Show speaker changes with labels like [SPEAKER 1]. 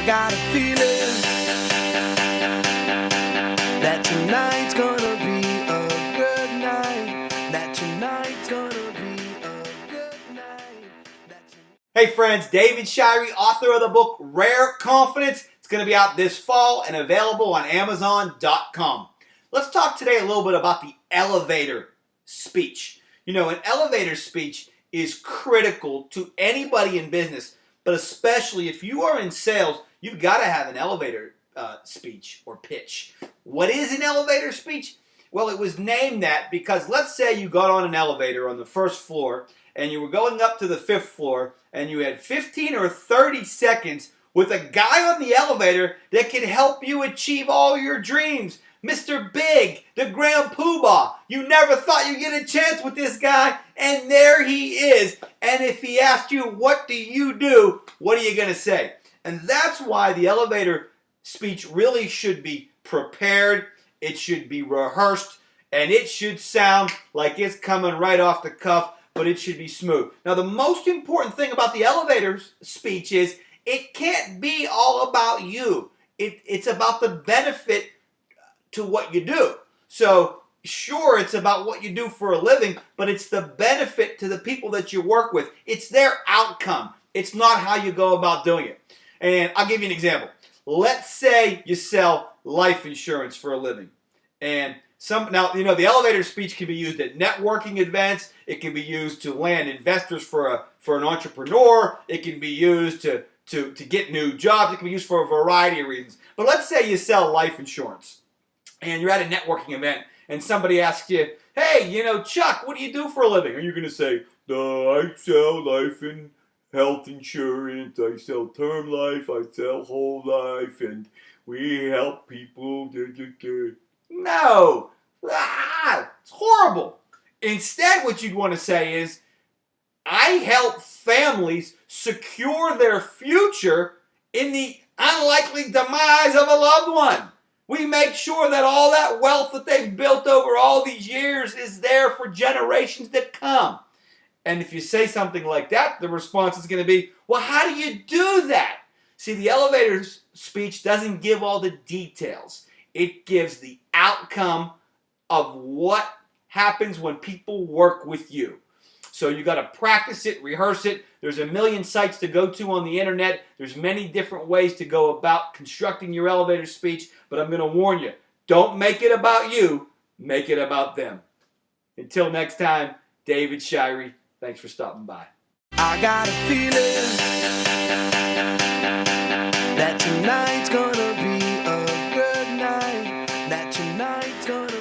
[SPEAKER 1] I got a feeling that tonight's gonna be a good night. That tonight's gonna be a good night.
[SPEAKER 2] Hey friends, David Shirey, author of the book Rare Confidence. It's going to be out this fall and available on Amazon.com. Let's talk today a little bit about the elevator speech. You know, an elevator speech is critical to anybody in business, but especially if you are in sales, you've got to have an elevator speech or pitch. What is an elevator speech? Well, it was named that because let's say you got on an elevator on the first floor and you were going up to the fifth floor and you had 15 or 30 seconds with a guy on the elevator that can help you achieve all your dreams. Mr. Big, the Grand Poobah. You never thought you'd get a chance with this guy, and there he is. And if he asked you, what do you do? What are you going to say? And that's why the elevator speech really should be prepared. It should be rehearsed, and it should sound like it's coming right off the cuff, but it should be smooth. Now, the most important thing about the elevator speech is it can't be all about you. It's about the benefit to what you do. So, sure, it's about what you do for a living, but it's the benefit to the people that you work with. It's their outcome. It's not how you go about doing it. And I'll give you an example. Let's say you sell life insurance for a living. And now, you know, the elevator speech can be used at networking events. It can be used to land investors for an entrepreneur. It can be used to get new jobs. It can be used for a variety of reasons. But let's say you sell life insurance and you're at a networking event and somebody asks you, hey, you know, Chuck, what do you do for a living? Are you going to say, I sell life and health insurance, I sell term life, I sell whole life, and we help people. No. It's horrible. Instead, what you'd want to say is, I help families secure their future in the unlikely demise of a loved one. We make sure that all that wealth that they've built over all these years is there for generations to come. And if you say something like that, the response is going to be, well, how do you do that? See, the elevator speech doesn't give all the details. It gives the outcome of what happens when people work with you. So you got to practice it, rehearse it. There's a million sites to go to on the internet. There's many different ways to go about constructing your elevator speech, but I'm going to warn you, don't make it about you, make it about them. Until next time, David Shirey, thanks for stopping by.
[SPEAKER 1] I got a feeling that tonight's gonna be a good night. That tonight's gonna